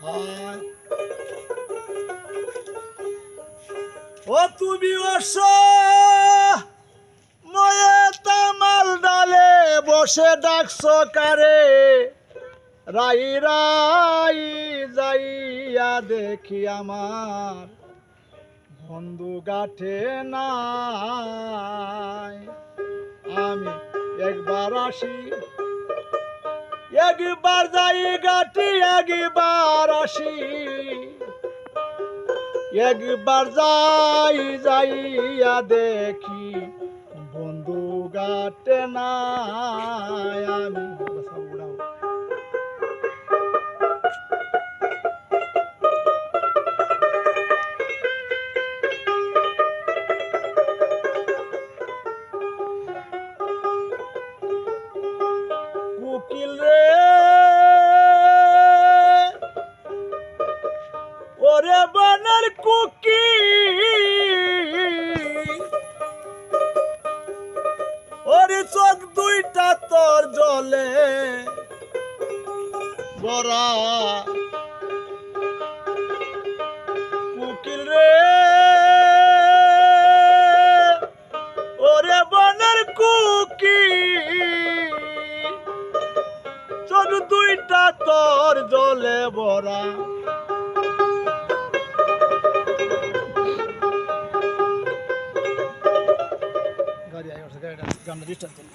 হায় ও তুমি অস ময়ে তামাল ডালে বসে ডাকছো কারে রাই রাই যাইয়া দেখি আমার বন্ধু গাঠে নাই আমি একবার আসি একবার যাই গাঠি একবার আসি একবার যাই যাইয়া দেখি বন্ধু গাটে নাই আমি কুকিল রে ওরে বানার কুকি ওরে চোখ দুইটা তোর জলে বরা কুকিল রে ওরে বানার কুকি চোখ দুইটা তোর জলে বরা গাড়ি আয় গাড়িটা গান ডিস্টার্ব